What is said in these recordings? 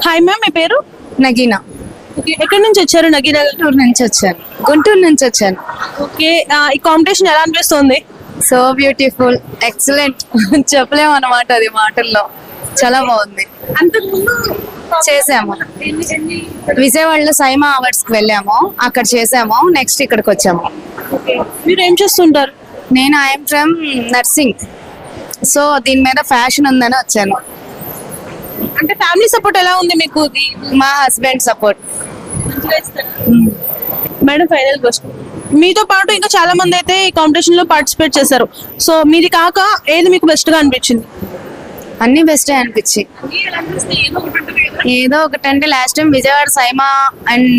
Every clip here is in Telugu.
హాయ్ మ్యామ్, మీ పేరు? నగీనా. ఎక్కడి నుంచి వచ్చారు నగీనా గారు? గుంటూరు నుంచి వచ్చాను. ఓకే, ఈ కాంపిటీషన్ ఎలా అనిపిస్తుంది? So beautiful, excellent. చెప్పలేము అన్నమాట, అది మాటల్లో. చాలా బాగుంది. అంతకుముందు చేసాము విజయవాడలో సైమా అవార్డ్స్ కి వెళ్ళాము, అక్కడ చేసాము. నెక్స్ట్ ఇక్కడికి వచ్చాము. మీరు ఏం చేస్తుంటారు? నేను ఐఎమ్ ఫ్రమ్ నర్సింగ్. సో దీని మీద ఫ్యాషన్ ఉందని వచ్చాను. అంటే ఫ్యామిలీ సపోర్ట్ ఎలా ఉంది మీకు? మా husband support. Madam, final question. మీతో పాటు ఇంకా చాలా మంది అయితే ఈ కాంపిటీషన్ లో పార్టిసిపేట్ చేశారు. సో మీది కాక ఏది మీకు బెస్ట్ గా అనిపించింది? అన్ని బెస్ట్ అనిపించి. ఏదో ఒకటంటే last time Vijayawada SIIMA and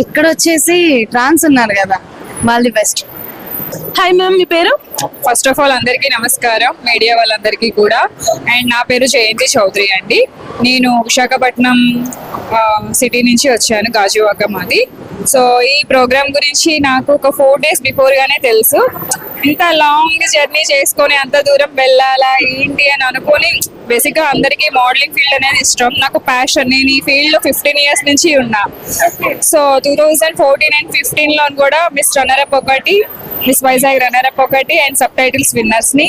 ఇక్కడ వచ్చేసి ట్రాన్స్ ఉన్నారు కదా, వాళ్ళది బెస్ట్. హాయ్ మ్యామ్, మీ పేరు? ఫస్ట్ ఆఫ్ ఆల్ అందరికీ నమస్కారం, మీడియా వాళ్ళందరికీ కూడా. అండ్ నా పేరు జయంతి చౌదరి అండి. నేను విశాఖపట్నం సిటీ నుంచి వచ్చాను, గాజువాక మాది. సో ఈ ప్రోగ్రామ్ గురించి నాకు ఒక 4 days బిఫోర్ గానే తెలుసు. ఇంత లాంగ్ జర్నీ చేసుకొని అంత దూరం వెళ్ళాలా ఏంటి అని అనుకొని, బేసిక్ గా అందరికీ మోడలింగ్ ఫీల్డ్ అనేది ఇష్టం, నాకు ప్యాషన్. నేను ఈ ఫీల్డ్ లో 15 years నుంచి ఉన్నా. సో 2014 and 15 లో కూడా మిస్ రన్నరప్ ఒకటి, మిస్ వైజాగ్ రన్నరప్ ఒకటి, అండ్ సబ్ టైటిల్స్ విన్నర్స్ ని,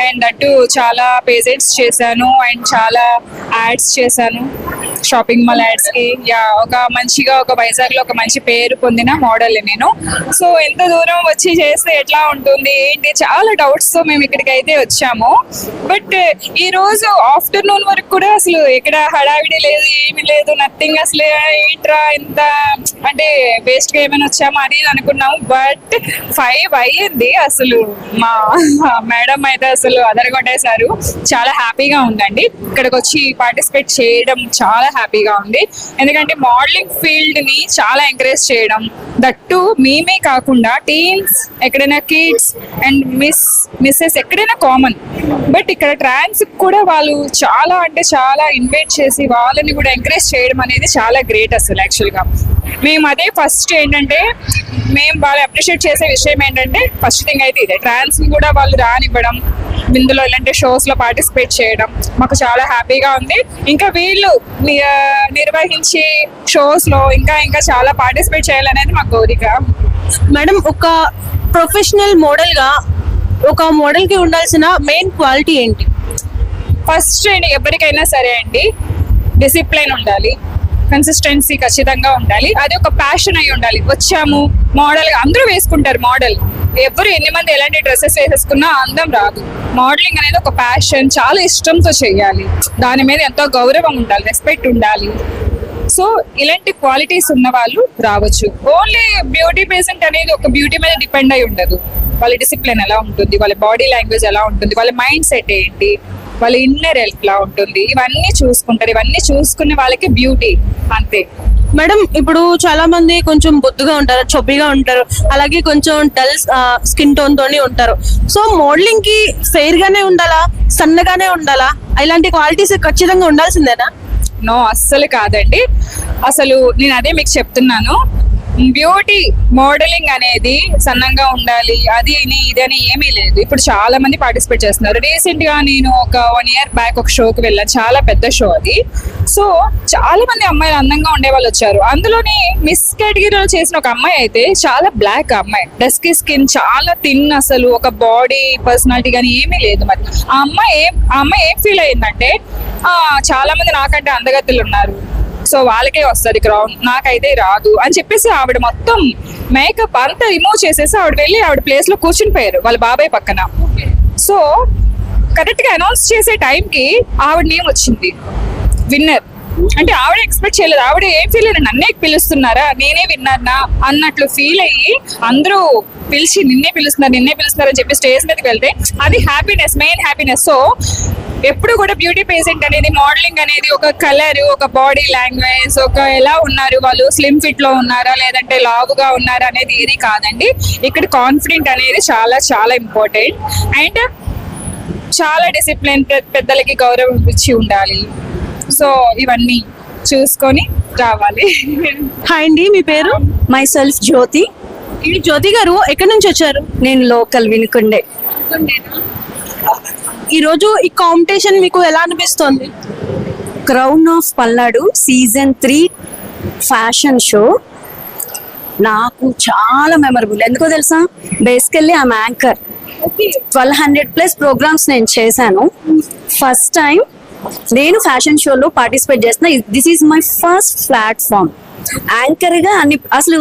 అండ్ అటు చాలా పేజెంట్స్ చేశాను అండ్ చాలా యాడ్స్ చేశాను, షాపింగ్ మాల్ యాడ్స్ కి. ఒక వైజాగ్ లో ఒక మంచి పేరు పొందిన మోడల్ నేను. సో ఎంత దూరం వచ్చి చేస్తే ఎట్లా ఉంటుంది ఏంటి, చాలా డౌట్స్ తో మేము ఇక్కడికి అయితే వచ్చాము. బట్ ఈ రోజు ఆఫ్టర్నూన్ వరకు కూడా అసలు ఇక్కడ హడావిడి లేదు, ఏమి లేదు, నథింగ్. అసలు ఏంట్రా ఇంత అంటే వేస్ట్ గా ఏమైనా వచ్చామా అది అనుకున్నాము. బట్ 5 అయ్యింది. అసలు మా మేడం అయితే అసలు అదరగొట్టేశారు. చాలా హ్యాపీగా ఉందండి ఇక్కడికి వచ్చి పార్టిసిపేట్ చేయడం, చాలా హ్యాపీగా ఉంది. ఎందుకంటే మోడలింగ్ ఫీల్డ్ ని చాలా ఎంకరేజ్ చేయడం, దట్టు మేమే కాకుండా టీన్స్, ఎక్కడైనా కిడ్స్ అండ్ మిస్సెస్ ఎక్కడైనా కామన్. బట్ ఇక్కడ ట్రాన్స్ కూడా వాళ్ళు చాలా అంటే చాలా ఇన్వైట్ చేసి వాళ్ళని కూడా ఎంకరేజ్ చేయడం అనేది చాలా గ్రేట్ అసలు. యాక్చువల్గా మేము అదే ఫస్ట్ ఏంటంటే మేము బాగా అప్రిషియేట్ చేసే విషయం ఏంటంటే, ఫస్ట్ థింగ్ అయితే ఇదే, ట్రాన్స్ ని కూడా వాళ్ళు రానివ్వడం, ఇందులో ఇలాంటి షోస్ లో పార్టిసిపేట్ చేయడం మాకు చాలా హ్యాపీగా ఉంది. ఇంకా వీళ్ళు నిర్వహించే షోస్ లో ఇంకా ఇంకా చాలా పార్టిసిపేట్ చేయాలనేది మా కోరిక. మేడం, ఒక ప్రొఫెషనల్ మోడల్ గా ఒక మోడల్ కి ఉండాల్సిన మెయిన్ క్వాలిటీ ఏంటి? ఫస్ట్ ఎవరికైనా సరే అండి, డిసిప్లైన్ ఉండాలి, కన్సిస్టెన్సీ ఖచ్చితంగా ఉండాలి, అది ఒక ప్యాషన్ అయి ఉండాలి. వచ్చాము మోడల్ గా అందరూ వేసుకుంటారు మోడల్, ఎవరు ఎన్ని మంది ఎలాంటి డ్రెస్సెస్ వేసేసుకున్నా అందం రాదు. మోడలింగ్ అనేది ఒక ప్యాషన్, చాలా ఇష్టంతో చేయాలి, దాని మీద ఎంతో గౌరవం ఉండాలి, రెస్పెక్ట్ ఉండాలి. సో ఇలాంటి క్వాలిటీస్ ఉన్న వాళ్ళు రావచ్చు. ఓన్లీ బ్యూటీ పేషెంట్ అనేది ఒక బ్యూటీ మీద డిపెండ్ అయి ఉండదు. వాళ్ళ డిసిప్లిన్ ఎలా ఉంటుంది, వాళ్ళ బాడీ లాంగ్వేజ్ ఎలా ఉంటుంది, వాళ్ళ మైండ్ సెట్ ఏంటి, వాళ్ళ ఇన్నర్ హెల్త్ ఎలా ఉంటుంది, ఇవన్నీ చూసుకుంటారు. ఇవన్నీ చూసుకునే వాళ్ళకి బ్యూటీ అంతే. మేడం, ఇప్పుడు చాలా మంది కొంచెం బొద్దుగా ఉంటారు, చొబ్బిగా ఉంటారు, అలాగే కొంచెం డల్ స్కిన్ టోన్ తోని ఉంటారు. సో మోడలింగ్ కి ఫెయిర్ గానే ఉండాలా, సన్నగానే ఉండాలా? ఇలాంటి క్వాలిటీస్ ఖచ్చితంగా ఉండాల్సిందేనా? నో, అస్సలు కాదండి. అసలు నేను అదే మీకు చెప్తున్నాను, బ్యూటీ మోడలింగ్ అనేది సన్నంగా ఉండాలి అది ఇదని ఏమీ లేదు. ఇప్పుడు చాలా మంది పార్టిసిపేట్ చేస్తున్నారు. రీసెంట్ గా నేను ఒక 1 year బ్యాక్ ఒక షోకి వెళ్ళాను, చాలా పెద్ద షో అది. సో చాలా మంది అమ్మాయిలు అందంగా ఉండే వాళ్ళు వచ్చారు. అందులోని మిస్ కేటగిరీలో చేసిన ఒక అమ్మాయి అయితే చాలా బ్లాక్ అమ్మాయి, డస్కీ స్కిన్, చాలా థిన్, అసలు ఒక బాడీ పర్సనాలిటీ కానీ ఏమీ లేదు. మరి ఆ అమ్మాయి ఏం ఫీల్ అయిందంటే, చాలా మంది నాకంటే అందగత్తులు ఉన్నారు, సో వాళ్ళకే వస్తుంది క్రౌన్, నాకైతే రాదు అని చెప్పేసి ఆవిడ మొత్తం మేకప్ అంతా రిమూవ్ చేసేసి ఆవిడ వెళ్ళి ఆవిడ ప్లేస్ లో కూర్చుని పోయారు వాళ్ళ బాబాయ్ పక్కన. సో కరెక్ట్ గా అనౌన్స్ చేసే టైంకి ఆవిడ నేమ్ వచ్చింది విన్నర్. అంటే ఆవిడ ఎక్స్పెక్ట్ చేయలేదు. ఆవిడ ఏం ఫీల్ అయ్యారు, నన్నే పిలుస్తున్నారా, నేనే విన్నర్నా అన్నట్లు ఫీల్ అయ్యి అందరూ పిలిచి నిన్నే పిలుస్తున్నారు అని చెప్పి స్టేజ్ మీదకి వెళ్తే అది హ్యాపీనెస్, మెయిన్ హ్యాపీనెస్. సో ఎప్పుడు కూడా బ్యూటీ పేషెంట్ అనేది, మోడలింగ్ అనేది ఒక కలర్, ఒక బాడీ లాంగ్వేజ్, ఒక ఎలా ఉన్నారు వాళ్ళు, స్లిమ్ ఫిట్ లో ఉన్నారా లేదంటే లావుగా ఉన్నారా అనేది ఏది కాదండి. ఇక్కడ కాన్ఫిడెంట్ అనేది చాలా చాలా ఇంపార్టెంట్. అండ్ చాలా డిసిప్లిన్, పెద్దలకి గౌరవం ఇచ్చి ఉండాలి. సో ఇవన్నీ చూసుకొని రావాలి. హాయ్ అండి, మీ పేరు? మై సెల్ఫ్ జ్యోతి. జ్యోతి గారు, ఎక్కడి నుంచి వచ్చారు? నేను లోకల్ వినుకుండే. ఈ రోజు ఈ కాంపిటీషన్ మీకు ఎలా అనిపిస్తుంది? Crown of Palnadu season 3 fashion show నాకు చాలా మెమరబుల్. ఎందుకో తెలుసా, బేసికల్లీ ఐఎమ్ యాంకర్. 1200+ ప్రోగ్రామ్స్ నేను చేశాను. ఫస్ట్ టైం నేను ఫ్యాషన్ షోలో పార్టిసిపేట్ చేస్తున్నా. This is my first platform. Anchor గా అసలు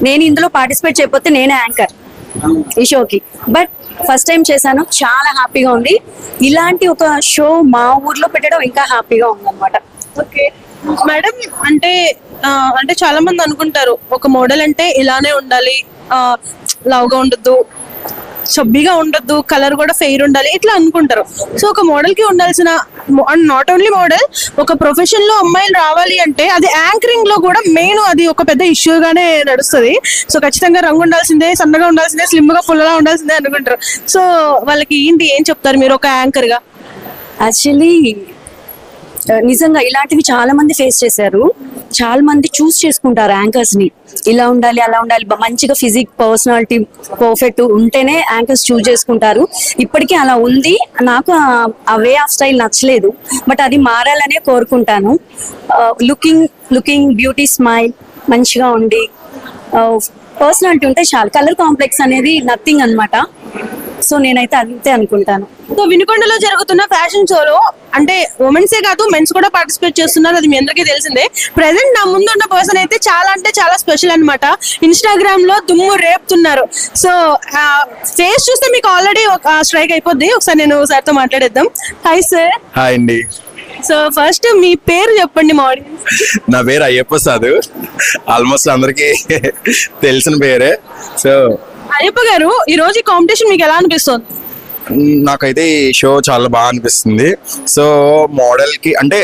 నేను ఇందులో పార్టిసిపేట్ చేయకపోతే నేనే యాంకర్ ఈ షోకి. బట్ ఫస్ట్ టైం చేశాను, చాలా హ్యాపీగా ఉంది. ఇలాంటి ఒక షో మా ఊర్లో పెట్టడం ఇంకా హ్యాపీగా ఉంది అనమాట. ఓకే మేడం, అంటే చాలా మంది అనుకుంటారు ఒక మోడల్ అంటే ఇలానే ఉండాలి, లవ్గా ఉండొద్దు, చబ్బీగా ఉండొద్దు, కలర్ కూడా ఫెయిర్ ఉండాలి, ఇట్లా అనుకుంటారు. సో ఒక మోడల్ కి ఉండాల్సిన, నాట్ ఓన్లీ మోడల్, ఒక ప్రొఫెషన్ లో అమ్మాయిలు రావాలి అంటే అది యాంకరింగ్ లో కూడా మెయిన్, అది ఒక పెద్ద ఇష్యూగానే నడుస్తుంది. సో ఖచ్చితంగా రంగు ఉండాల్సిందే, సన్నగా ఉండాల్సిందే, స్లిమ్ గా ఫుల్గా ఉండాల్సిందే అనుకుంటారు. సో వాళ్ళకి ఏం చెప్తారు మీరు ఒక యాంకర్ గా? యాక్చువల్లీ నిజంగా ఇలాంటివి చాలా మంది ఫేస్ చేశారు. చాలా మంది చూస్ చేసుకుంటారు యాంకర్స్ ని, ఇలా ఉండాలి అలా ఉండాలి, మంచిగా ఫిజిక్ పర్సనాలిటీ పర్ఫెక్ట్ ఉంటేనే యాంకర్స్ చూస్ చేసుకుంటారు. ఇప్పటికీ అలా ఉంది. నాకు ఆ వే ఆఫ్ స్టైల్ నచ్చలేదు, బట్ అది మారాలనే కోరుకుంటాను. లుకింగ్ బ్యూటీ, స్మైల్ మంచిగా ఉండి పర్సనాలిటీ ఉంటే చాలు. కలర్ కాంప్లెక్స్ అనేది నథింగ్ అన్నమాట. సో నేనైతే అంతే అనుకుంటాను. సో వినుకొండలో జరుగుతున్న ఫ్యాషన్ షోలో అంటే ఉమెన్సే కాదు, మెన్స్ కూడా పార్టిసిపేట్ చేస్తున్నారు, అది మీ అందరికీ తెలిసిందే. ప్రెసెంట్ నా ముందు ఉన్న పర్సన్ అయితే చాలా అంటే చాలా స్పెషల్ అన్నమాట. ఇన్స్టాగ్రామ్ లో దుమ్ము రేపుతున్నారు. సో ఫేస్ చూస్తే మీకు ఆల్రెడీ ఒక స్ట్రైక్ అయిపోద్ది. ఒకసారి నేను సార్తో మాట్లాడేద్దాం. Hi sir. హాయ్ అండి. సో ఫస్ట్ మీ పేరు చెప్పండి మా ఆడియన్స్. నా పేరు అయ్యప్ప సాధు, ఆల్మోస్ట్ అందరికి తెలిసిన పేరే. సో అయ్యప్ప గారు, ఈ రోజు ఈ కాంపిటీషన్ మీకు ఎలా అనిపిస్తుంది? నాకైతే ఈ షో చాలా బాగా అనిపిస్తుంది. సో మోడల్ కి అంటే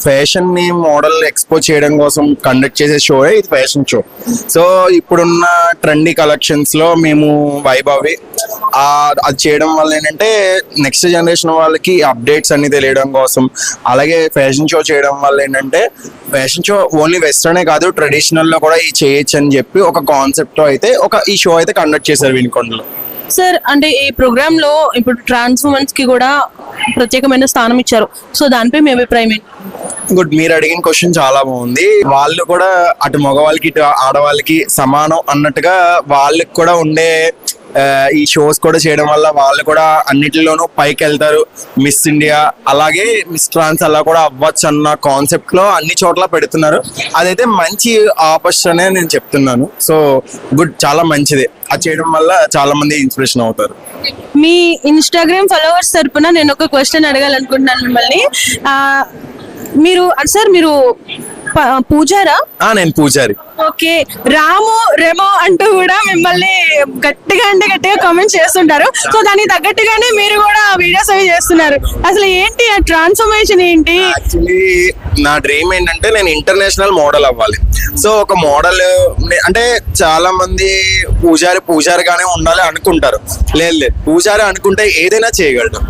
ఫ్యాషన్ ని మోడల్ ఎక్స్పోజ్ చేయడం కోసం కండక్ట్ చేసే షో ఇది ఫ్యాషన్ షో. సో ఇప్పుడున్న ట్రెండీ కలెక్షన్స్ లో మేము వైభవి అది చేయడం వల్ల ఏంటంటే నెక్స్ట్ జనరేషన్ వాళ్ళకి అప్డేట్స్ అన్ని తెలియడం కోసం, అలాగే ఫ్యాషన్ షో చేయడం వల్ల ఏంటంటే ఫ్యాషన్ షో ఓన్లీ వెస్టర్నే కాదు ట్రెడిషనల్ లో కూడా ఈ చేయొచ్చు అని చెప్పి ఒక కాన్సెప్ట్ అయితే ఈ షో అయితే కండక్ట్ చేశారు వినుకొండలో. సార్, అంటే ఈ ప్రోగ్రామ్ లో ఇప్పుడు ట్రాన్స్ ఉమెన్స్ కి కూడా ప్రత్యేకమైన స్థానం ఇచ్చారు. సో దానిపై మీ అభిప్రాయం ఏంటి? గుడ్, మీరు అడిగిన క్వశ్చన్ చాలా బాగుంది. వాళ్ళు కూడా అటు మగవాళ్ళకి ఇటు ఆడవాళ్ళకి సమానం అన్నట్టుగా వాళ్ళకి కూడా ఉండే ఈ షోస్ కూడా చేయడం వల్ల వాళ్ళు కూడా అన్నిటిలోనూ పైకి వెళ్తారు. మిస్ ఇండియా అలాగే మిస్ ట్రాన్స్ అలా కూడా అవ్వచ్చు అన్న కాన్సెప్ట్ లో అన్ని చోట్ల పెడుతున్నారు. అదైతే మంచి ఆపర్చునిటీ అని నేను చెప్తున్నాను. సో గుడ్, చాలా మంచిది. అది చేయడం వల్ల చాలా మంది ఇన్స్పిరేషన్ అవుతారు. మీ ఇన్స్టాగ్రామ్ ఫాలోవర్స్ తరపున నేను ఒక క్వశ్చన్ అడగాలనుకుంటున్నాను మిమ్మల్ని. మీరు పూజారా? నేను పూజారి. ఓకే, రాము రెమో అంటూ కూడా మిమ్మల్ని గట్టిగా కామెంట్ చేస్తుంటారు. సో దానికి తగ్గట్టుగానే మీరు కూడా వీడియోస్ అవి చేస్తున్నారు. అసలు ఏంటి ఆ ట్రాన్స్ఫర్మేషన్ ఏంటి? యాక్చువల్లీ నా డ్రీమ్ ఏంటంటే నేను ఇంటర్నేషనల్ మోడల్ అవ్వాలి. సో ఒక మోడల్ అంటే చాలా మంది పూజారిగానే ఉండాలి అనుకుంటారు. లేదు, పూజారి అనుకుంటే ఏదైనా చేయగలడు.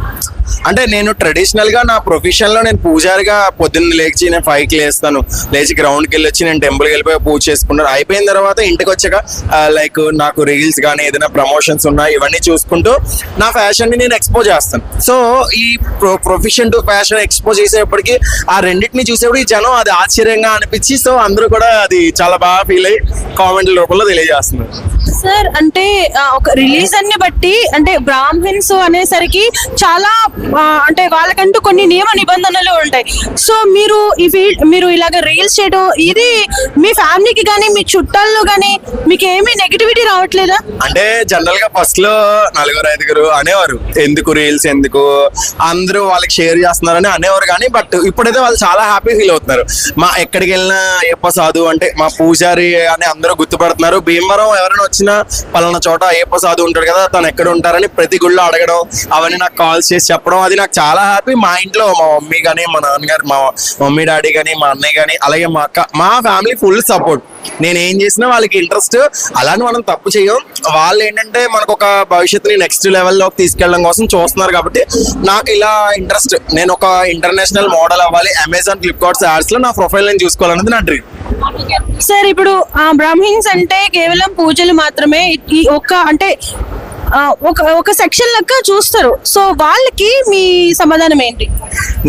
అంటే నేను ట్రెడిషనల్ గా నా ప్రొఫెషన్ లో నేను పూజారిగా పొద్దున్న లేచి నేను 5కి లేచి గ్రౌండ్కి వెళ్ళొచ్చి నేను టెంపుల్కి వెళ్ళిపోయి పూజ చేసుకుంటాను. అయిపోయిన తర్వాత ఇంటికి వచ్చాక లైక్ నాకు రీల్స్ కానీ ఏదైనా ప్రమోషన్స్ ఉన్నా ఇవన్నీ చూసుకుంటూ నా ఫ్యాషన్ ని నేను ఎక్స్పోజ్ చేస్తాను. సో ఈ ప్రొఫెషన్ టు ఫ్యాషన్ ఎక్స్పోజ్ చేసేప్పటికి ఆ రెండింటిని చూసేప్పుడు ఈ జనం అది ఆశ్చర్యంగా అనిపించి సో అందరూ కూడా అది చాలా బాగా ఫీల్ అయ్యి కామెంట్ల రూపంలో తెలియజేస్తున్నారు. సార్, అంటే ఒక రిలీజన్ ని బట్టి అంటే బ్రాహ్మిన్స్ అనేసరికి చాలా అంటే వాళ్ళకంటూ కొన్ని నియమ నిబంధనలు ఉంటాయి. సో మీరు ఇలాగ రీల్స్ చేయడం ఇది మీ ఫ్యామిలీకి కానీ మీ చుట్టాల్లో కానీ మీకు ఏమీ నెగిటివిటీ రావట్లేదా? అంటే జనరల్ గా ఫస్ట్ లో 4-5 అనేవారు, ఎందుకు రీల్స్, ఎందుకు అందరూ వాళ్ళకి షేర్ చేస్తున్నారని అనేవారు. కానీ బట్ ఇప్పుడైతే వాళ్ళు చాలా హ్యాపీ ఫీల్ అవుతున్నారు. మా ఎక్కడికి వెళ్ళినా అయ్యప్ప సాధు అంటే మా పూజారి అని అందరూ గుర్తుపడుతున్నారు. భీమవరం ఎవరైనా వచ్చినా పలానా చోట అయ్యప్ప సాధు ఉంటాడు కదా, తను ఎక్కడ ఉంటారని ప్రతి గుళ్ళో అడగడం, అవన్నీ నాకు కాల్స్ చేసి చెప్పడం, అది నాకు చాలా హ్యాపీ. మా ఇంట్లో మా మమ్మీ కానీ మా నాన్నగారు, మా మమ్మీ డాడీ కానీ మా అన్నయ్య కానీ అలాగే మా అక్క, మా ఫ్యామిలీ ఫుల్ సపోర్ట్. నేను ఏం చేసినా వాళ్ళకి ఇంట్రెస్ట్. అలానే మనం తప్పు చేయం. వాళ్ళు ఏంటంటే మనకు ఒక భవిష్యత్తుని నెక్స్ట్ లెవెల్లోకి తీసుకెళ్ళడం కోసం చూస్తున్నారు. కాబట్టి నాకు ఇలా ఇంట్రెస్ట్. నేను ఒక ఇంటర్నేషనల్ మోడల్ అవ్వాలి, అమెజాన్, ఫ్లిప్కార్ట్స్ యాడ్స్ లో నా ప్రొఫైల్ నేను చూసుకోవాలన్నది నా డ్రీమ్. సార్, ఇప్పుడు బ్రాహ్మిన్స్ అంటే కేవలం పూజలు మాత్రమే ఈ అంటే ఒక సెక్షన్ లెక్క చూస్తారు. సో వాళ్ళకి మీ సమాధానం ఏంటి?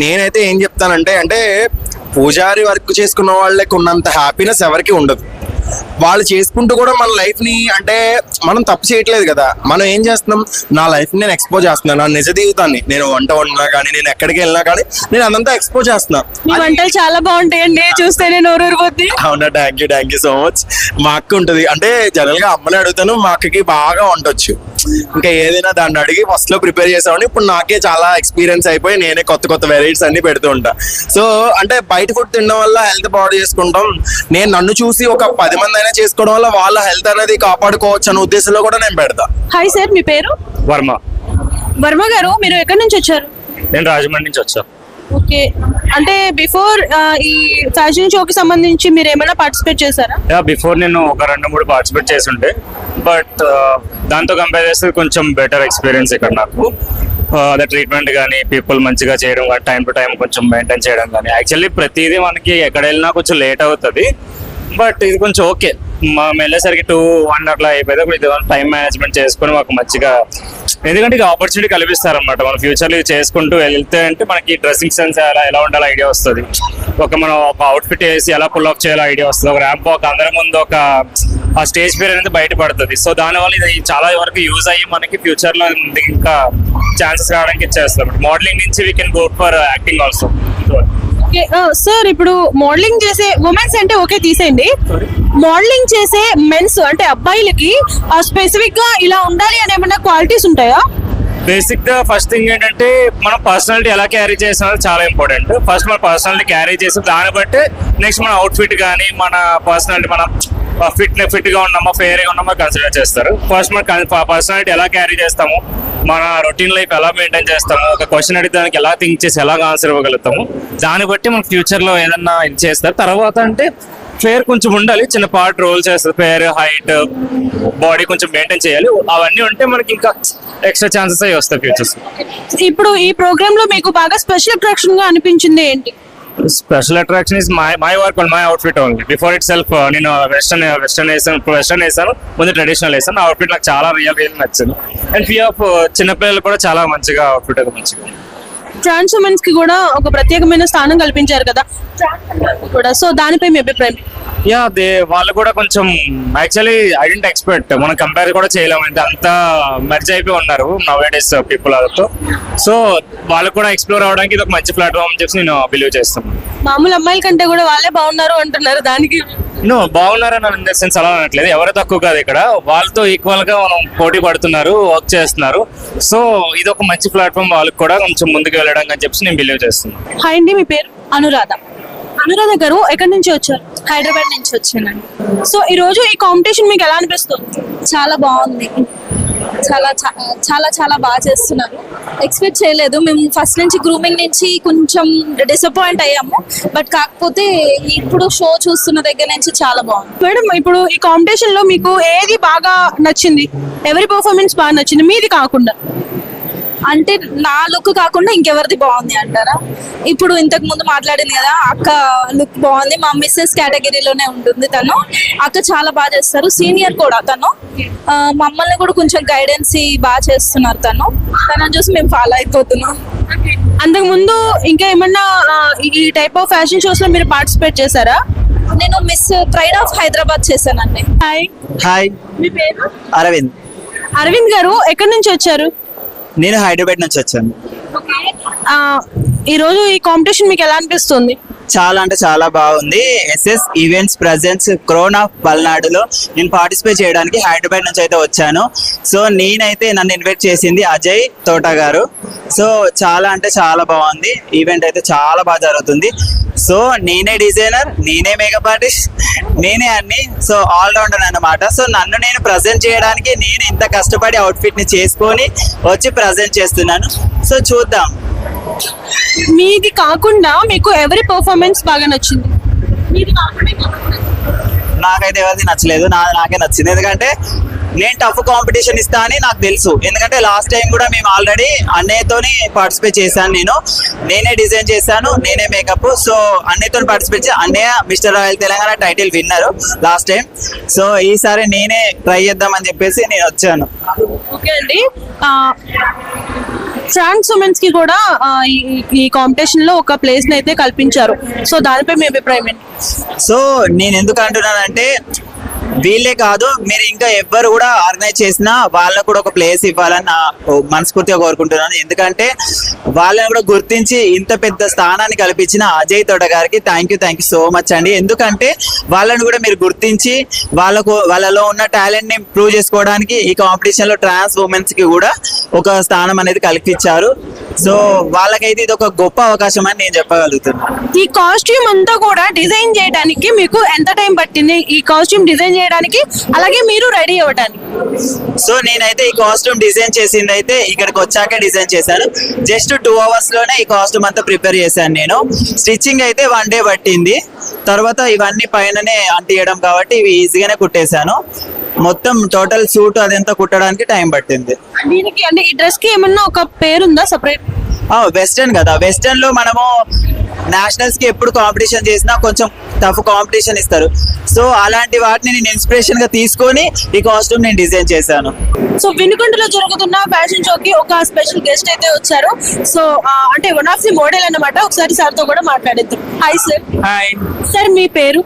నేనైతే ఏం చెప్తానంటే పూజారి వర్క్ చేసుకున్న వాళ్ళకి ఉన్నంత హ్యాపీనెస్ ఎవరికి ఉండదు. వాళ్ళు చేసుకుంటూ కూడా మన లైఫ్ ని, అంటే మనం తప్పు చేయట్లేదు కదా, మనం ఏం చేస్తున్నాం, నా లైఫ్ ని నేను ఎక్స్పోజ్ చేస్తున్నాను, నా నిజ జీవితాన్ని, నేను వంట వండినా కానీ, నేను ఎక్కడికి వెళ్ళినా కానీ నేను అదంతా ఎక్స్పోజ్ చేస్తున్నా. మీ వంటలు చాలా బాగుంటాయండి, చూస్తేనే నోరూరిపోద్ది. అవునా, థ్యాంక్ యూ సో మచ్. మా అక్క ఉంటుంది, అంటే జనరల్ గా అమ్మని అడుగుతాను, మా అక్కకి బాగా వంటొచ్చు. ఇంకా ఏదైనా దాన్ని అడిగి ఫస్ట్ లో ప్రిపేర్ చేసామని ఇప్పుడు నాకే చాలా ఎక్స్పీరియన్స్ అయిపోయి నేనే కొత్త కొత్త వెరైటీస్ అన్ని పెడుతూ ఉంటా. సో అంటే బయట ఫుడ్ తినడం వల్ల హెల్త్ బాడీ చేసుకుంటాం, నేను నన్ను చూసి ఒక 10 మంది అయినా చేసుకోవడం వల్ల వాళ్ళ హెల్త్ అనేది కాపాడుకోవచ్చు అనే ఉద్దేశంలో కూడా నేను పెడతా. హాయ్ సార్, మీ పేరు? వర్మ. వర్మ గారు, మీరు ఎక్కడి నుంచి వచ్చారు? నేను రాజమండ్రి నుంచి వచ్చా. ఓకే, అంటే బిఫోర్ ఈ ఫ్యాషన్ షోకి సంబంధించి మీరు ఏమైనా పార్టిసిపేట్ చేశారా? బిఫోర్ నేను ఒక 2-3 పార్టిసిపేట్ చేస్తుంటే, బట్ దాంతో కంపేర్ చేస్తే కొంచెం బెటర్ ఎక్స్పీరియన్స్ ఇక్కడ నాకు. అదే ట్రీట్మెంట్ కానీ, పీపుల్ మంచిగా చేయడం కానీ, టైం టు టైం కొంచెం మెయింటైన్ చేయడం కానీ. యాక్చువల్లీ ప్రతిదీ మనకి ఎక్కడ వెళ్ళినా కొంచెం లేట్ అవుతుంది, బట్ ఇది కొంచెం ఓకే. మేము వెళ్ళేసరికి 2-1 అట్లా అయిపోయింది. ఇది టైం మేనేజ్మెంట్ చేసుకుని మాకు మంచిగా, ఎందుకంటే ఇక ఆపర్చునిటీ కల్పిస్తారనమాట. మన ఫ్యూచర్లో ఇది చేసుకుంటూ వెళ్తే అంటే మనకి డ్రెస్సింగ్ సెన్స్ ఎలా ఉండాలో ఐడియా వస్తుంది, మనం ఒక అవుట్ఫిట్ వేసి ఎలా పుల్ అప్ చేయాలో ఐడియా వస్తుంది, ఒక ర్యాంప్ వాక్ అందరి ముందు ఒక ఆ స్టేజ్ ఫియర్ అనేది బయటపడుతుంది. సో దానివల్ల ఇది చాలా వరకు యూజ్ అయ్యి మనకి ఫ్యూచర్లో ఇంకా ఛాన్సెస్ రావడానికి ఇచ్చేస్తాం. మోడలింగ్ నుంచి we can go for acting also. Sir, ఇప్పుడు మోడలింగ్ చేసే ఉమెన్స్ అంటే ఓకే తీసేయండి, మోడలింగ్ చేసే మెన్స్ అంటే అబ్బాయిలకి స్పెసిఫిక్ గా ఇలా ఉండాలి అని ఏమన్నా క్వాలిటీస్ ఉంటాయా? బేసిక్ గా ఫస్ట్ థింగ్ ఏంటంటే మన పర్సనాలిటీ ఎలా క్యారీ చేసిన చాలా ఇంపార్టెంట్. ఫస్ట్ మన పర్సనాలిటీ క్యారీ చేసి దాన్ని బట్టి నెక్స్ట్ మన అవుట్ఫిట్ కానీ, మన పర్సనాలిటీ, మన ఫిట్ గా ఉన్నామా, ఫెయిర్ గా ఉన్నామా కన్సిడర్ చేస్తారు. ఫస్ట్ మన పర్సనాలిటీ ఎలా క్యారీ చేస్తాము, మన రొటీన్ లైఫ్ ఎలా మెయింటైన్ చేస్తాము, ఒక క్వశ్చన్ అడిగితే దానికి ఎలా థింక్ చేసి ఎలా ఆన్సర్ ఇవ్వగలుగుతాము, దాన్ని బట్టి మన ఫ్యూచర్ లో ఏదన్నా ఇది చేస్తారు. తర్వాత అంటే ఫేర్ కొంచెం ఉండాలి, చిన్న పార్ట్ రోల్ చేస్తారు, ఫేర్, హైట్, బాడీ కొంచెం మెయింటైన్ చేయాలి. అవన్నీ ఉంటే మనకి ఇంకా ఎక్స్ట్రా ఛాన్సెస్ అవి వస్తాయి ఫ్యూచర్స్. ఇప్పుడు ఈ ప్రోగ్రామ్ లో మీకు బాగా స్పెషల్ అట్రాక్షన్ గా అనిపించింది ఏంటి? Special attraction is my work and my outfit only. Before it self నేను వెస్టర్న్ వేసాను, ముందు ట్రెడిషనల్ వేసాను. ఆ అవుట్ఫిట్ నాకు చాలా రియల్ నచ్చింది. అండ్ ఫీ ఆఫ్ చిన్నపిల్లలు కూడా చాలా మంచిగా అవుట్ఫిట్ అది మంచిగా. ట్రాన్స్ ఉమెన్స్ కి కూడా ఒక ప్రత్యేకమైన స్థానం కల్పించారు కదా కూడా, సో దానిపై మీ అభిప్రాయం? యా, వాళ్ళు కూడా కొంచెం యాక్చువల్లీ ఐ డెంట్ ఎక్స్పెక్ట్, మనం కంపేర్ కూడా చేయలేము, అంటే అంతా మెర్జ్ అయిపోయి ఉన్నారు నౌ-ఏ-డేస్ పీపుల్ వాళ్ళతో. సో వాళ్ళకు కూడా ఎక్స్ప్లోర్ అవడానికి ఇది ఒక మంచి ప్లాట్ఫామ్ అని చెప్పి నేను బిలీవ్ చేస్తాను. మామూలు అమ్మాయిల కంటే కూడా వాళ్ళే బాగున్నారు అంటున్నారు, దానికి? బాగున్నారని ఇన్ ద సెన్స్ అలా అనట్లేదు, ఎవరు తక్కువ కాదు, ఇక్కడ వాళ్ళతో ఈక్వల్ గా మనం పోటీ పడుతున్నారు, వర్క్ చేస్తున్నారు. సో ఇది ఒక మంచి ప్లాట్ఫామ్ వాళ్ళకి కూడా కొంచెం ముందుకు వెళ్ళడం అని చెప్పి నేను బిలీవ్ చేస్తున్నాను. హాయ్ అండి, మీ పేరు? అనురాధ. అనురాధ గారు, ఎక్కడి నుంచి వచ్చారు? హైదరాబాద్ నుంచి వచ్చానండి. సో ఈ రోజు ఈ కాంపిటీషన్ మీకు ఎలా అనిపిస్తుంది? చాలా బాగుంది, చాలా చాలా చాలా బాగా చేస్తున్నారు. ఎక్స్పెక్ట్ చేయలేదు మేము, ఫస్ట్ నుంచి గ్రూమింగ్ నుంచి కొంచెం డిసప్పాయింట్ అయ్యాము, బట్ కాకపోతే ఇప్పుడు షో చూస్తున్న దగ్గర నుంచి చాలా బాగుంది. మేడం, ఇప్పుడు ఈ కాంపిటీషన్ లో మీకు ఏది బాగా నచ్చింది? ఎవరి పర్ఫార్మెన్స్ బాగా నచ్చింది మీది కాకుండా? అంటే నా లుక్ కాకుండా ఇంకెవరిది బాగుంది అంటారా? ఇప్పుడు ఇంతకు ముందు మాట్లాడింది కదా అక్క, లుక్ బాగుంది, మా మిస్సెస్ కేటగిరీలోనే ఉంటుంది తను. అక్క చాలా బాగా చేస్తారు, సీనియర్ కూడా తను. మమ్మల్ని కూడా కొంచెం గైడెన్స్ బాగా చేస్తున్నారు తనని చూసి మేము ఫాలో అయిపోతున్నాం. అంతకు ముందు ఇంకా ఏమన్నా ఈ టైప్ ఆఫ్ ఫ్యాషన్ షోస్ లో మీరు పార్టిసిపేట్ చేశారా? నేను మిస్ ప్రైడ్ ఆఫ్ హైదరాబాద్ చేశానండి. హాయ్, మీ పేరు? అరవింద్. అరవింద్ గారు, ఎక్కడి నుంచి వచ్చారు? నేను హైదరాబాద్ నుంచి వచ్చాను. ఈ రోజు ఈ కాంపిటీషన్ మీకు ఎలా అనిపిస్తుంది? చాలా అంటే చాలా బాగుంది. SS events presents crown of పల్నాడులో నేను పార్టిసిపేట్ చేయడానికి హైదరాబాద్ నుంచి అయితే వచ్చాను. సో నేనైతే నన్ను ఇన్వైట్ చేసింది అజయ్ తోట గారు. సో చాలా అంటే చాలా బాగుంది, ఈవెంట్ అయితే చాలా బాగా జరుగుతుంది. సో నేనే డిజైనర్, నేనే మేకప్ ఆర్టిస్ట్, నేనే అన్ని, సో ఆల్ రౌండర్ అన్నమాట. సో నన్ను నేను ప్రజెంట్ చేయడానికి నేను ఇంత కష్టపడి అవుట్ఫిట్ ని చేసుకొని వచ్చి ప్రజెంట్ చేస్తున్నాను. సో చూద్దాం. మీది కాకుండా మీకు ఎవరి పర్ఫార్మెన్స్ బాగా నచ్చింది? నాకైతే ఎవరిది నచ్చలేదు, నాకే నచ్చింది. ఎందుకంటే నేను టఫ్ కాంపిటీషన్ ఇస్తా అని నాకు తెలుసు. ఎందుకంటే లాస్ట్ టైం కూడా మేము ఆల్రెడీ అన్నయ్యతోని పార్టిసిపేట్ చేశాను. నేనే డిజైన్ చేశాను, నేనే మేకప్. సో అన్నయ్యతో పార్టిసిపేట్ చేసి అన్నయ్య mister royal Telangana title winner last time. So ఈసారి నేనే ట్రై చేద్దామని చెప్పేసి నేను వచ్చాను. ఓకే అండి, ట్రాన్స్ ఉమెన్స్ కి కూడా ఈ కాంపిటీషన్ లో ఒక ప్లేస్ ని అయితే కల్పించారు. సో దానిపై మీ అభిప్రాయం ఏంటి? సో నేను ఎందుకు అంటున్నానంటే వీళ్ళే కాదు, మీరు ఇంకా ఎవ్వరు కూడా ఆర్గనైజ్ చేసినా వాళ్ళకు కూడా ఒక ప్లేస్ ఇవ్వాలని నా మనస్ఫూర్తిగా కోరుకుంటున్నాను. ఎందుకంటే వాళ్ళని కూడా గుర్తించి ఇంత పెద్ద స్థానాన్ని కల్పించిన అజయ్ తోట గారికి థ్యాంక్ యూ సో మచ్ అండి. ఎందుకంటే వాళ్ళని కూడా మీరు గుర్తించి వాళ్ళలో ఉన్న టాలెంట్ ని ప్రూవ్ చేసుకోవడానికి ఈ కాంపిటీషన్ లో ట్రాన్స్ ఉమెన్స్ కి కూడా ఒక స్థానం అనేది కల్పించారు. సో వాళ్ళకైతే ఇది ఒక గొప్ప అవకాశం అని నేను చెప్పగలుగుతున్నాను. ఈ కాస్ట్యూమ్ అంతా కూడా డిజైన్ చేయడానికి మీకు ఎంత టైం పట్టింది? ఈ కాస్ట్యూమ్ డిజైన్ చేయడానికి, అలాగే మీరు రెడీ అవ్వడానికి? సో నేనైతే ఈ కాస్ట్యూమ్ డిజైన్ చేసింది అయితే ఇక్కడికి వచ్చాక డిజైన్ చేశాను. జస్ట్ 2 hours లోనే ఈ కాస్ట్యూమ్ అంతా ప్రిపేర్ చేశాను నేను. స్టిచ్చింగ్ అయితే 1 day పట్టింది. తర్వాత ఇవన్నీ పైననే అంటియడం కాబట్టి ఇవి ఈజీగానే కుట్టేశాను. మొత్తం టోటల్ సూట్ అదంతా కుట్టడానికి టైం పట్టింది. దీనికి అంటే ఈ డ్రెస్ కి ఏమన్నా ఒక పేరు ఉందా సెపరేట్? వెస్టర్న్ కదా, వెస్టర్న్ లో మనము నేషనల్స్ కి ఎప్పుడు కాంపిటీషన్ చేసినా కొంచెం టఫ్ కాంపిటీషన్ ఇస్తారు. సో అలాంటి వాటిని నేను ఇన్స్పిరేషన్ గా తీసుకొని ఈ కాస్ట్యూమ్ నేను డిజైన్ చేశాను. సో వినుకొండలో జరుగుతున్న ఫ్యాషన్ షోకి ఒక స్పెషల్ గెస్ట్ అయితే వచ్చారు. సో అంటే వన్ ఆఫ్ ది మోడల్ అన్నమాట. ఒకసారి సార్ తో కూడా మాట్లాడేద్దాం. Hi sir. హాయ్, సార్ మీ పేరు?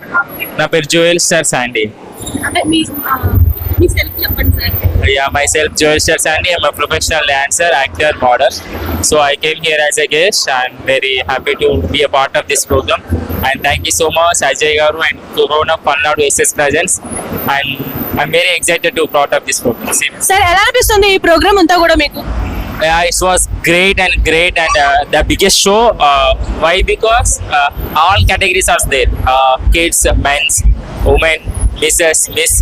నా పేరు జోయల్ స్టార్ శాండీ. అంటే మీ సెల్ఫ్ చెప్పండి సార్. Yeah, myself Joel Star Sandy. I'm a professional dancer, actor, model. So I came here as a guest. I'm very happy to be a part of this program. And thank you so much Ajay Garu and Corona Palnadu SS Presents. And I'm very excited to be part of this program. Sir ఎలా అనిపిస్తుంది ఈ ప్రోగ్రామ్ అంతా కూడా మీకు? Yeah, it was great and the biggest show. Why? Because all categories are there. Kids, men's, women, Mrs. Miss,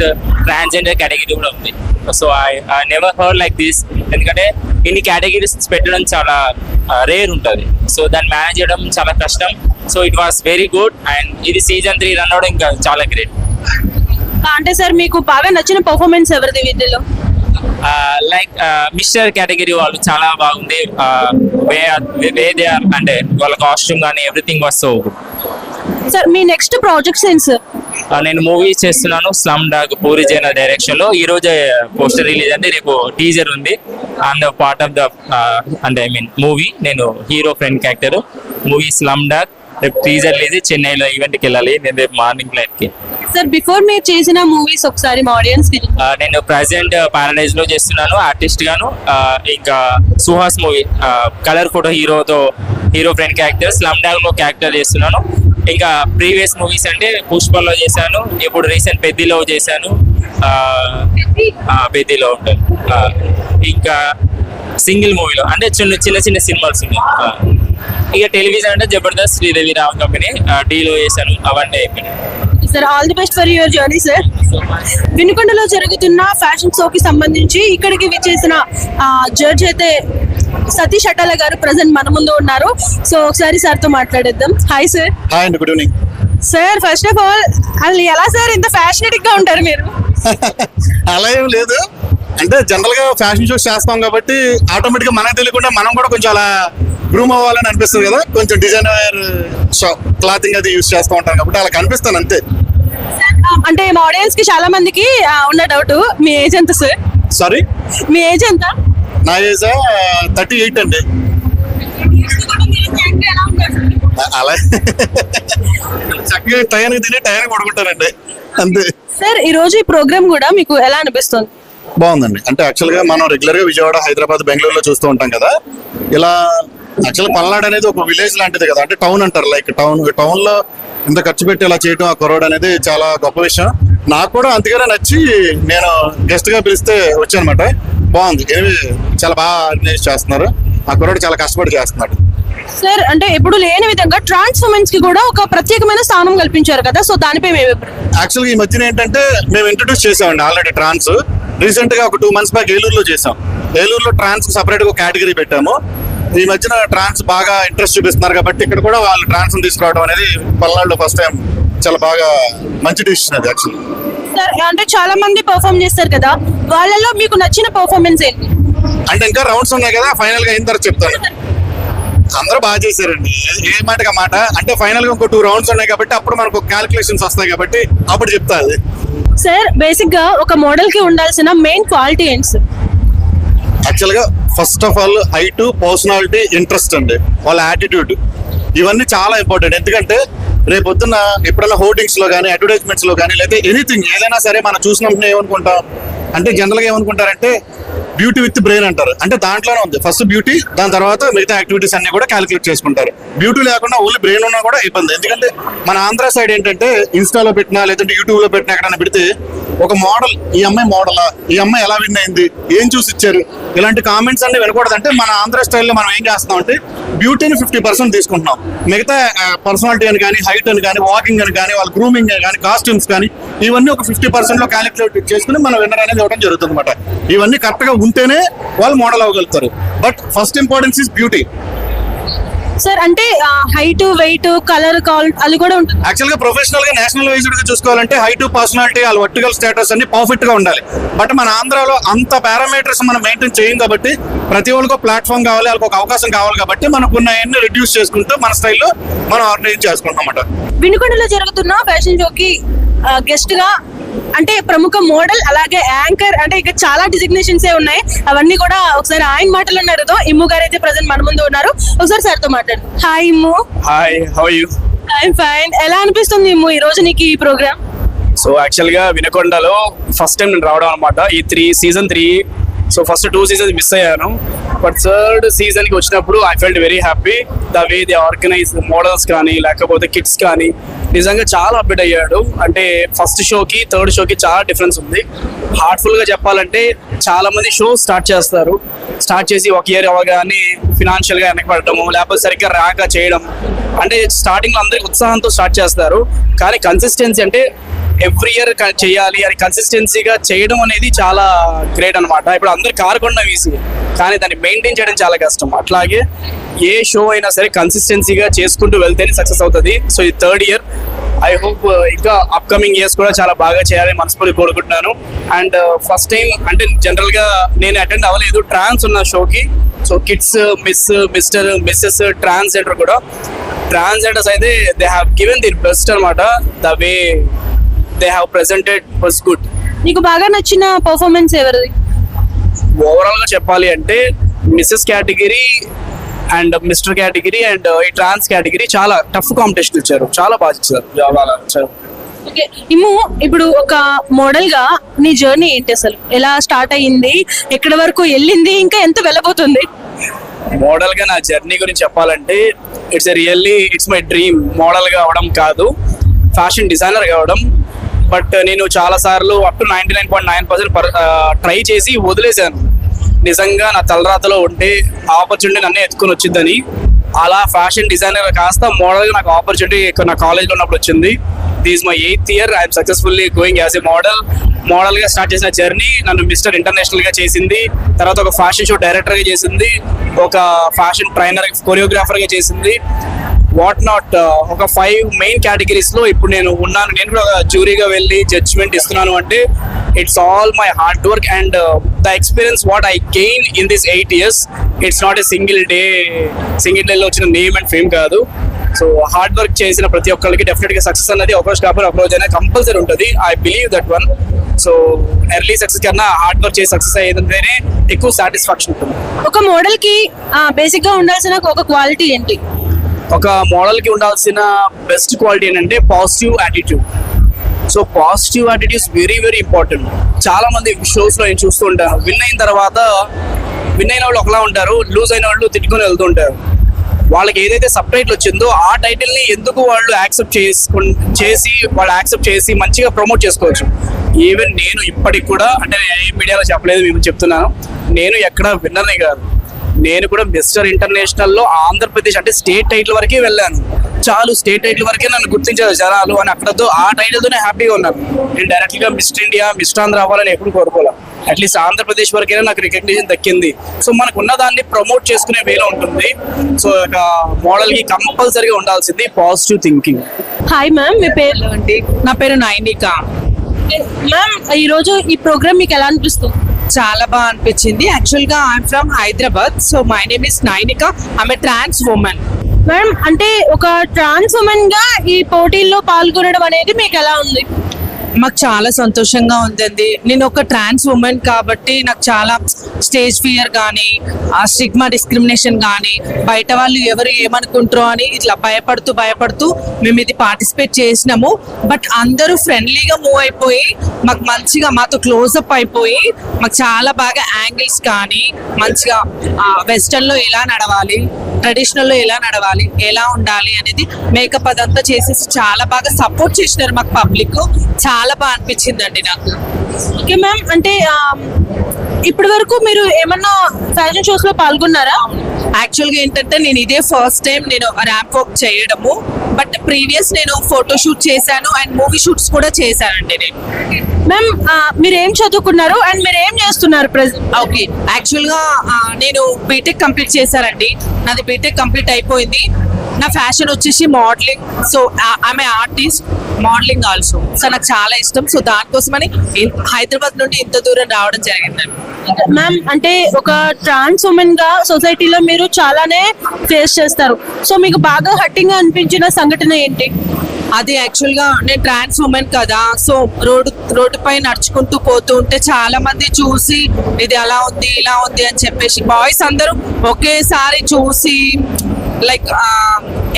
transgender category కూడా ఉంది. So I never heard like this. ఎందుకంటే ఇన్ని కేటగిరీస్ పెట్టడం చాలా రేర్ ఉంటుంది. సో దాన్ని మేనేజ్ చేయడం చాలా కష్టం. So it was very good. And ఇది సీజన్ 3 రన్ అవడం ఇంకా చాలా గ్రేట్. అంటే సార్ మీకు బాగా నచ్చిన పర్ఫార్మెన్స్ ఎవరిది వీటిలో? లైక్ మిస్టర్ కేటగిరీ వాళ్ళు చాలా బాగుంది. వే దే ఆర్ అంటే వాళ్ళ కాస్ట్యూమ్ కానీ everything was so good. Sir me next projects ఏంటి సార్? నేను మూవీ చేస్తున్నాను స్లమ్ డాగ్ పూరి జైన డైరెక్షన్ లో. ఈ రోజే పోస్టర్ రిలీజ్ అంటే రేపు టీజర్ ఉంది. అండ్ పార్ట్ ఆఫ్ ద అంటే ఐ మీన్ మూవీ నేను hero friend character. Movie slum dog రేపు టీజర్ రిలీజ్. చెన్నైలో ఈవెంట్ కి వెళ్ళాలి నేను రేపు మార్నింగ్ ఫ్లైట్ కి. సార్ బిఫోర్ మీరు చేసిన మూవీస్ ఒకసారి మా ఆడియన్స్ కి. నేను ప్రెసెంట్ పారడైజ్ లో చేస్తున్నాను ఆర్టిస్ట్ గాను. ఇంకా Suhas movie colour photo hero friend character slum dog లో క్యారెక్టర్ చేస్తున్నాను. ఇంకా ప్రీవియస్ మూవీస్ అంటే పుష్పలో చేశాను. ఇప్పుడు రీసెంట్ పెద్దిలో చేశాను. పెద్దిలో ఉంటాను. ఇంకా సింగిల్ మూవీలో అంటే చిన్న సినిమాస్ ఉన్నాయి. ఇక టెలివిజన్ అంటే జబర్దస్త్ శ్రీదేవి రామ్ కంపెనీ డీలో చేశాను. అవన్నీ అయిపోయినాయి. Sir all the best for your journey sir. వినుకొండలో జరుగుతున్న ఫ్యాషన్ షోకి సంబంధించి ఇక్కడికి విచ్చేసిన జడ్జ్ అయితే సతీష్ అటాల గారు ప్రెసెంట్ మన ముందు ఉన్నారు. సో ఒకసారి సార్ తో మాట్లాడేద్దాం. Hi sir. హాయ్ అండి, good evening sir. First of all అసలు ఎలా సార్ ఇంత ఫ్యాషనేటిక్ గా ఉంటారు మీరు? అలా ఏం లేదు, అంటే జనరల్ గా ఫ్యాషన్ షోస్ చేస్తాం కాబట్టి ఆటోమేటిక్ గా మనకు తెలియకుండా మనం కూడా కొంచెం అలా గ్రూమ్ అవ్వాలని అనిపిస్తుంది కదా. కొంచెం డిజైనర్ క్లాతింగ్ అది యూస్ చేస్తూ ఉంటాం కాబట్టి అలా కనిపిస్తాను అంతే. అంటే మా ఆడియన్స్ కి చాలా మందికి ఉన్న డౌట్, మీ ఏజ్ ఎంత సార్? సారీ, మీ ఏజ్ ఎంత? నా ఏజ్ 38 అండి. అలా చక్కగా టయానికి తిని టయానికి పడుకుంటానండి అంతే. సార్ ఈ రోజు ఈ ప్రోగ్రామ్ కూడా మీకు ఎలా అనిపిస్తుంది? బాగుందండి. అంటే యాక్చువల్ గా మనం రెగ్యులర్ గా విజయవాడ, హైదరాబాద్, బెంగళూరులో చూస్తూ ఉంటాం కదా. ఇలా యాక్చువల్ పల్నాడు అనేది ఒక విలేజ్ లాంటిది కదా. అంటే టౌన్ అంటారు, లైక్ టౌన్ లో ఇంత ఖర్చు పెట్టి ఇలా చేయటం ఆ కొరవడం అనేది చాలా గొప్ప విషయం. నాకు కూడా అంతగానే నచ్చి నేను గెస్ట్ గా పిలిస్తే వచ్చానమాట. బాగుంది, చాలా బాగా ఆర్గనైజ్ చేస్తున్నారు. ఆ కుర్రాడు చాలా కష్టపడి చేస్తున్నాడు. సార్ అంటే ఎప్పుడు లేని విధంగా ట్రాన్స్ ఉమెన్స్ కి కూడా ఒక ప్రత్యేకమైన స్థానం కల్పించారు కదా. సో దానిపై యాక్చువల్ గా ఈ మధ్యన ఏంటంటే మేము ఇంట్రొడ్యూస్ చేసామండి ఆల్రెడీ ట్రాన్స్. రీసెంట్ గా ఒక 2 months బ్యాక్ ఏలూరులో చేసాం. ఏలూరులో ట్రాన్స్ సపరేట్ గా కేటగిరీ పెట్టాము. ఈ మధ్యన ట్రాన్స్ బాగా ఇంట్రెస్ట్ చూపిస్తున్నారు కాబట్టి ఇక్కడ కూడా వాళ్ళు ట్రాన్స్ తీసుకురావడం అనేది పల్నాడులో ఫస్ట్ టైం. చాలా బాగా మంచి డిసిషన్ అది యాక్చువల్లీ. సార్ అంటే చాలా మంది పర్ఫార్మ్ చేస్తారు కదా, వాళ్ళలో మీకు నచ్చిన పర్ఫార్మెన్స్ ఏంటి? అంటే ఇంకా రౌండ్స్ ఉన్నాయి కదా, ఫైనల్ గా అయిన తర్వాత చెప్తాను. అందరూ బాగా చేశారండి, ఏ మాటగా మాట. అంటే ఫైనల్ గా ఇంకో 2 rounds ఉన్నాయి కాబట్టి అప్పుడు మనకు క్యాలిక్యులేషన్స్ వస్తాయి కాబట్టి అప్పుడు చెప్తా అది. సార్ బేసిక్ గా ఒక మోడల్ కి ఉండాల్సిన మెయిన్ క్వాలిటీ ఏంటి సార్? యాక్చువల్గా first of all height, personality, interest అండి, వాళ్ళ యాటిట్యూడ్, ఇవన్నీ చాలా ఇంపార్టెంట్. ఎందుకంటే రేపొద్దున ఎప్పుడైనా హోర్డింగ్స్ లో కానీ, అడ్వర్టైజ్మెంట్స్ లో కానీ, లేదా ఎనీథింగ్ ఏదైనా సరే మనం చూసినప్పుడు ఏమనుకుంటాం అంటే, జనరల్ గా ఏమనుకుంటారంటే బ్యూటీ విత్ బ్రెయిన్ అంటారు. అంటే దాంట్లోనే ఉంది ఫస్ట్ బ్యూటీ, దాని తర్వాత మిగతా యాక్టివిటీస్ అన్ని కూడా క్యాలిక్యులేట్ చేసుకుంటారు. బ్యూటీ లేకుండా ఓన్లీ బ్రెయిన్ ఉన్నా కూడా ఇబ్బంది. ఎందుకంటే మన ఆంధ్ర సైడ్ ఏంటంటే ఇన్స్టాలో పెట్టినా లేదంటే యూట్యూబ్ లో పెట్టినా ఎక్కడైనా పెడితే ఒక మోడల్, ఈ అమ్మాయి మోడలా, ఈ అమ్మాయి ఎలా విన్ అయింది, ఏం చూసి ఇచ్చారు, ఇలాంటి కామెంట్స్ అన్ని వినకూడదంటే మన ఆంధ్ర స్టైల్లో మనం ఏం చేస్తున్నాం అంటే బ్యూటీని 50% తీసుకుంటున్నాం. మిగతా పర్సనాలిటీ అని కానీ, హైట్ అని కానీ, వాకింగ్ అని కానీ, వాళ్ళ గ్రూమింగ్ అని కానీ, కాస్ట్యూమ్స్ కానీ, ఇవన్నీ ఒక 50% లో క్యాలిక్యులేట్ చేసుకుని మనం విన్నర్ అనేది ఇవ్వడం జరుగుతుంది అనమాట. ఇవన్నీ కరెక్ట్ గా ఉంటేనే వాళ్ళు మోడల్ అవ్వగలుగుతారు. But first importance is beauty. Sir అంటే హైట్, వెయిట్, కలర్, అది కూడా ఉంటుంది. యాక్చువల్ గా ప్రొఫెషనల్ గా, నేషనల్ వైజ్డ్ గా చూసుకోవాలంటే హైట్, పర్సనాలిటీ, వాళ్ళ వర్టికల్ స్టేటస్ అన్ని పర్ఫెక్ట్ గా ఉండాలి. బట్ మన ఆంధ్రాలో అంత పారామీటర్స్ మనం మెయింటైన్ చేయం కాబట్టి ప్రతి వాళ్ళకి ప్లాట్ఫామ్ కావాలి, వాళ్ళకి ఒక అవకాశం కావాలి కాబట్టి మనకున్న అన్ని రిడ్యూస్ చేసుకుంటూ మన స్టైల్లో మనం ఆర్గనైజ్ చేసుకుంటాం అన్నమాట. వినుకొండలో జరుగుతున్న ఫ్యాషన్ షోకి గెస్ట్ గా అంటే ప్రముఖ మోడల్, అలాగే యాంకర్, అంటే ఇక చాలా డిజిగ్నేషన్స్ ఉన్నాయి. అవన్నీ కూడా ఒకసారి ఆయన మాటలు అడుగుతాం. ఇమ్ము గారు అయితే ప్రజెంట్ మన ముందు ఉన్నారు. ఒకసారి సార్ తో మాట్లాడు. Hi Immu. Hi, how are you? I'm fine. ఎలా అనిపిస్తుంది ఇమ్ము ఈ రోజు నీకు ఈ ప్రోగ్రామ్? సో యాక్చువల్ గా వినకొండలో ఫస్ట్ టైం నేను రావడం అనమాట. ఈ season 3. So first 2 seasons miss అయ్యాను. బట్ థర్డ్ సీజన్ కి వచ్చినప్పుడు I felt very happy. The way they organise models కానీ, లేకపోతే కిడ్స్ కానీ, నిజంగా చాలా అప్డేట్ అయ్యాడు. అంటే ఫస్ట్ షోకి థర్డ్ షోకి చాలా డిఫరెన్స్ ఉంది. హార్ట్ఫుల్ గా చెప్పాలంటే చాలా మంది షో స్టార్ట్ చేసి ఒక ఇయర్ అవగానే ఫినాన్షియల్ గా వెనకబడటము, లేకపోతే సరిగ్గా రాక చేయడం, అంటే స్టార్టింగ్ లో అందరికి ఉత్సాహంతో స్టార్ట్ చేస్తారు. కానీ కన్సిస్టెన్సీ అంటే ఎవ్రీ ఇయర్ చేయాలి అని కన్సిస్టెన్సీగా చేయడం అనేది చాలా గ్రేట్ అనమాట. ఇప్పుడు అందరు కారకుండా ఈజీ, కానీ దాన్ని మెయింటైన్ చేయడం చాలా కష్టం. అట్లాగే ఏ షో అయినా సరే కన్సిస్టెన్సీగా చేసుకుంటూ వెళ్తేనే సక్సెస్ అవుతుంది. సో ఈ థర్డ్ ఇయర్ ఐ హోప్ ఇంకా అప్కమింగ్ ఇయర్స్ కూడా చాలా బాగా చేయాలని మనస్ఫూర్తి కోరుకుంటున్నాను. అండ్ ఫస్ట్ టైం అంటే జనరల్ గా నేను అటెండ్ అవ్వలేదు ట్రాన్స్ ఉన్న షోకి. So kids, mister, missus, transgender కూడా, ట్రాన్స్జెండర్స్ అయితే they have given the best అనమాట. The way they have presented was good. నీకు బాగా నచ్చిన పర్ఫార్మెన్స్ ఎవరిది? ఓవరాల్ గా చెప్పాలి అంటే missus category and mister category and ఈ ట్రాన్స్ కేటగిరీ చాలా టఫ్ కాంపిటీషన్ ఇచ్చారు. చాలా బాగా ఇచ్చారు. ఓకే ఇమ్ము, ఇప్పుడు ఒక మోడల్ గా నీ జర్నీ ఏంటి, అసలు ఎలా స్టార్ట్ అయ్యింది, ఎక్కడి వరకు వెళ్ళింది, ఇంకా ఎంత వెళ్ళబోతుంది? మోడల్ గా నా జర్నీ గురించి చెప్పాలంటే ఇట్స్ మై డ్రీమ్. మోడల్ గా అవడం కాదు, ఫ్యాషన్ డిజైనర్ కావడం. బట్ నేను చాలా సార్లు అప్ టు 99.9% ట్రై చేసి వదిలేశాను. నిజంగా నా తలరాతలో ఉంటే ఆపర్చునిటీ నన్నే ఎత్తుకొని వచ్చిందని, అలా ఫ్యాషన్ డిజైనర్ కాస్త మోడల్గా నాకు ఆపర్చునిటీ నా కాలేజ్లో ఉన్నప్పుడు వచ్చింది. This my 8th year. I'm successfully going as a మోడల్గా స్టార్ట్ చేసిన జర్నీ నన్ను మిస్టర్ ఇంటర్నేషనల్గా చేసింది. తర్వాత ఒక ఫ్యాషన్ షో డైరెక్టర్గా చేసింది, ఒక ఫ్యాషన్ ట్రైనర్, కొరియోగ్రాఫర్గా చేసింది. వాట్ నాట్ ఒక 5 మెయిన్ కేటగిరీస్ లో ఇప్పుడు నేను ఉన్నాను. నేను కూడా జ్యూరీగా వెళ్ళి జడ్జ్మెంట్ ఇస్తున్నాను అంటే it's all my hard work and the experience what I gain in this 8 years. It's not a single డేలో వచ్చిన నేమ్ అండ్ ఫేమ్ కాదు. సో హార్డ్ వర్క్ చేసిన ప్రతి ఒక్కరికి డెఫినెట్ గా సక్సెస్ అనేది ఒక రోజు కాకపోతే ఒక రోజు అయినా కంపల్సరీ ఉంటుంది. I believe that one. So early success కన్నా హార్డ్ వర్క్ చేసి సక్సెస్ అయ్యేదంటేనే ఎక్కువ సాటిస్ఫాక్షన్ ఉంటుంది. ఒక మోడల్ కి బేసిక్ గా ఉండాల్సిన ఒక క్వాలిటీ ఏంటి? ఒక మోడల్ కి ఉండాల్సిన బెస్ట్ క్వాలిటీ ఏంటంటే positive attitude. So positive attitude very very important. చాలా మంది షోస్ లో నేను చూస్తూ ఉంటాను, విన్ అయిన వాళ్ళు ఒకలా ఉంటారు, లూజ్ అయిన వాళ్ళు తిట్టుకొని వెళ్తుంటారు. వాళ్ళకి ఏదైతే సబ్ టైటిల్ వచ్చిందో ఆ టైటిల్ ని ఎందుకు వాళ్ళు యాక్సెప్ట్ చేసి మంచిగా ప్రమోట్ చేసుకోవచ్చు. ఈవెన్ నేను ఇప్పటికి కూడా, అంటే నేను ఏ మీడియాలో చెప్పలేదు, మేము చెప్తున్నాను, నేను ఎక్కడ విన్నర్నే కాదు, నేను కూడా మిస్టర్ ఇంటర్నేషనల్ లో ఆంధ్రప్రదేశ్ అంటే స్టేట్ టైటిల్ వరకే వెళ్ళాను. చాలు, స్టేట్ టైటిల్ వరకే నన్ను గుర్తించారు జనాలు అని, అక్కడతో ఆ టైటిల్ తోనే హ్యాపీగా ఉన్నాను. నేను డైరెక్ట్ గా మిస్టర్ ఇండియా, మిస్టర్ ఆంధ్ర అవ్వాలని ఎప్పుడు కోరుకోలే. అట్లీస్ట్ ఆంధ్రప్రదేశ్ వరకైనా నాకు రికగ్నిషన్ దక్కింది. సో మనకు ఉన్న దాన్ని ప్రమోట్ చేసుకునే వేలో ఉంటుంది. సో ఒక మోడల్ కి కంపల్సరీగా ఉండాల్సింది పాజిటివ్ థింకింగ్. హాయ్ మ్యామ్, మీ పేరు ఏంటి? నా పేరు నైనిక. మ్యామ్, ఈ రోజు ఈ ప్రోగ్రామ్ మీకు ఎలా అనిపిస్తుంది? చాలా బాగా అనిపించింది. యాక్చువల్ గా I'm from Hyderabad. So my name is Nainika. I'm a trans woman. Ma'am, అంటే ఒక ట్రాన్స్ ఉమెన్ గా ఈ పోటీల్లో పాల్గొనడం అనేది మీకు ఎలా ఉంది? మాకు చాలా సంతోషంగా ఉందండి. నేను ఒక ట్రాన్స్ ఉమెన్ కాబట్టి నాకు చాలా స్టేజ్ ఫియర్ కానీ ఆ స్టిగ్మా డిస్క్రిమినేషన్ కానీ బయట వాళ్ళు ఎవరు ఏమనుకుంటారో అని ఇట్లా భయపడుతూ మేము ఇది పార్టిసిపేట్ చేసినాము. బట్ అందరూ ఫ్రెండ్లీగా మూవ్ అయిపోయి మాకు మంచిగా మాతో క్లోజ్అప్ అయిపోయి మాకు చాలా బాగా యాంగిల్స్ కానీ మంచిగా వెస్టర్న్లో ఎలా నడవాలి, ట్రెడిషనల్లో ఎలా నడవాలి, ఎలా ఉండాలి అనేది మేకప్ అదంతా చేసేసి చాలా బాగా సపోర్ట్ చేసినారు మాకు పబ్లిక్. చాలా బాగా అనిపించిందండి నాకు. ఓకే మ్యామ్, అంటే ఇప్పటి వరకు మీరు ఏమన్నా ఫ్యాషన్ షోస్ లో పాల్గొన్నారా? యాక్చువల్గా ఏంటంటే నేను ఇదే ఫస్ట్ టైం నేను ర్యాంప్ వాక్ చేయడము. బట్ ప్రీవియస్ నేను ఫోటో షూట్ చేశాను అండ్ మూవీ షూట్స్ కూడా చేశానండి నేను. మ్యామ్, మీరు ఏం చదువుకున్నారు అండ్ మీరు ఏం చేస్తున్నారు ప్రెసెంట్? ఓకే, యాక్చువల్గా నేను బీటెక్ కంప్లీట్ చేశానండి. నాది బీటెక్ కంప్లీట్ అయిపోయింది. నా ఫ్యాషన్ వచ్చేసి modelling. So I'm artist, modelling also. So నాకు చాలా ఇష్టం. సో దానికోసమని హైదరాబాద్ నుండి ఇంత దూరం రావడం జరిగిందండి. మ్యామ్, అంటే ఒక ట్రాన్స్ ఉమెన్ గా సొసైటీలో మీరు చాలానే ఫేస్ చేస్తారు. సో మీకు బాగా హట్టింగ్ గా అనిపించిన సంఘటన ఏంటి? అది యాక్చువల్గా నేను ట్రాన్స్ ఉమెన్ కదా. సో రోడ్డుపై నడుచుకుంటూ పోతూ ఉంటే చాలా మంది చూసి ఇది అలా ఉంది ఇలా ఉంది అని చెప్పేసి బాయ్స్ అందరూ ఒకేసారి చూసి లైక్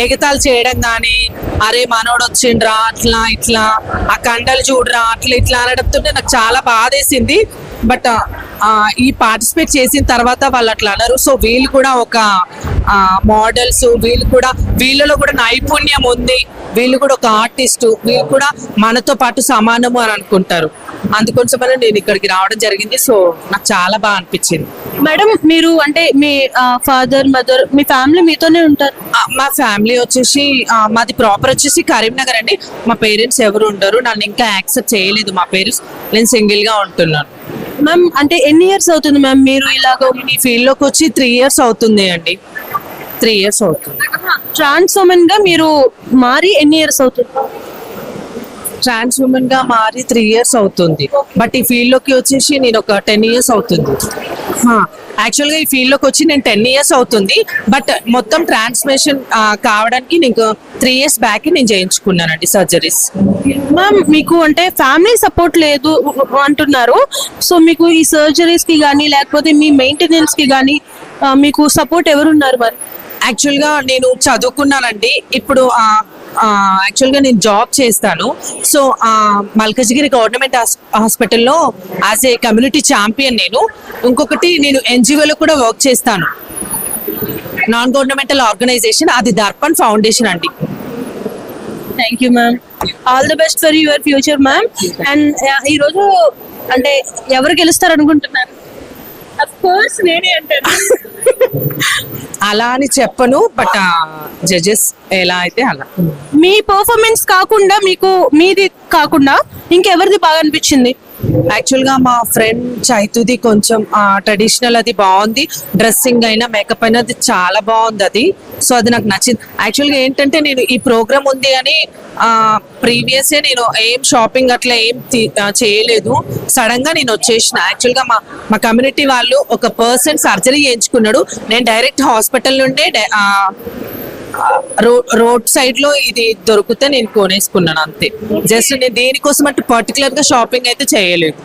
ఎగతాలు చేయడం కానీ, అరే మనోడు వచ్చిండ్రా అట్లా ఇట్లా, ఆ కండలు చూడరా అట్లా ఇట్లా అనడంతో నాకు చాలా బాధేసింది. బట్ ఈ పార్టిసిపేట్ చేసిన తర్వాత వాళ్ళు అట్లా అన్నారు. సో వీళ్ళు కూడా ఒక మోడల్స్, వీళ్ళలో కూడా నైపుణ్యం ఉంది, వీళ్ళు కూడా ఒక ఆర్టిస్టు, వీళ్ళు కూడా మనతో పాటు సమానము అని అనుకుంటారు. అందుకోసమని నేను ఇక్కడికి రావడం జరిగింది. సో నాకు చాలా బాగా అనిపించింది. మేడం, మీరు అంటే మీ ఫాదర్ మదర్ మీ ఫ్యామిలీ మీతోనే ఉంటారు? మా ఫ్యామిలీ వచ్చేసి మాది ప్రాపర్ వచ్చేసి కరీంనగర్ అండి. మా పేరెంట్స్ ఎవరు ఉండరు. నన్ను ఇంకా యాక్సెప్ట్ చేయలేదు మా పేరెంట్స్. నేను సింగిల్ గా ఉంటున్నాను. మ్యామ్, అంటే ఎన్ని ఇయర్స్ అవుతుంది మ్యామ్ మీరు ఇలాగ ఈ ఫీల్డ్ లోకి వచ్చి 3 years అవుతుంది అండి. 3 years అవుతుంది. ట్రాన్స్ ఉమెన్ గా మీరు మారి ఎన్ని ఇయర్స్ అవుతుంది? ట్రాన్స్ ఉమెన్ గా మారి 3 years అవుతుంది. బట్ ఈ ఫీల్డ్ లోకి వచ్చేసి నేను ఒక 10 years అవుతుంది. యాక్చువల్గా ఈ ఫీల్డ్ లోకి వచ్చి నేను 10 years అవుతుంది. బట్ మొత్తం ట్రాన్స్ఫర్మేషన్ కావడానికి నేను 3 years బ్యాక్ నేను చేయించుకున్నానండి సర్జరీస్. మ్యామ్, మీకు అంటే ఫ్యామిలీ సపోర్ట్ లేదు అంటున్నారు. సో మీకు ఈ సర్జరీస్ కి కానీ లేకపోతే మీ మెయింటెనెన్స్ కి కానీ మీకు సపోర్ట్ ఎవరున్నారు మరి? యాక్చువల్గా నేను చదువుకున్నానండి. ఇప్పుడు యాక్చువల్గా నేను జాబ్ చేస్తాను. సో మల్కజ్గిరి గవర్నమెంట్ హాస్పిటల్లో యాజ్ ఏ కమ్యూనిటీ ఛాంపియన్ నేను. ఇంకొకటి నేను ఎన్జిఓలో కూడా వర్క్ చేస్తాను, నాన్ గవర్నమెంటల్ ఆర్గనైజేషన్, అది దర్పణ్ ఫౌండేషన్ అండి. Thank you ma'am. All the best for your future ma'am. And ఈరోజు అంటే ఎవరు గెలుస్తారు అనుకుంటున్నారు? అఫ్ కోర్స్ నేనే అంటాను. అలా అని చెప్పను, బట్ జడ్జెస్ ఎలా అయితే అలా. మీ పర్ఫార్మెన్స్ కాకుండా మీకు మీది కాకుండా ఇంకెవరిది బాగా అనిపించింది? యాక్చువల్గా మా ఫ్రెండ్ చైతుది కొంచెం ట్రెడిషనల్ అది బాగుంది. డ్రెస్సింగ్ అయినా మేకప్ అయినా అది చాలా బాగుంది అది. సో అది నాకు నచ్చింది. యాక్చువల్గా ఏంటంటే నేను ఈ ప్రోగ్రామ్ ఉంది అని ప్రీవియస్ నేను ఏం షాపింగ్ అట్లా ఏం చేయలేదు. సడన్ గా నేను వచ్చేసిన. యాక్చువల్గా మా కమ్యూనిటీ వాళ్ళు ఒక పర్సన్ సర్జరీ చేయించుకున్నాడు. నేను డైరెక్ట్ హాస్పిటల్ నుండే రోడ్ సైడ్ లో ఇది దొరికితే నేను కొనేసుకున్నాను అంతే. జస్ట్ నేను దేనికోసం అంటే పర్టికులర్ గా షాపింగ్ అయితే చేయలేదు.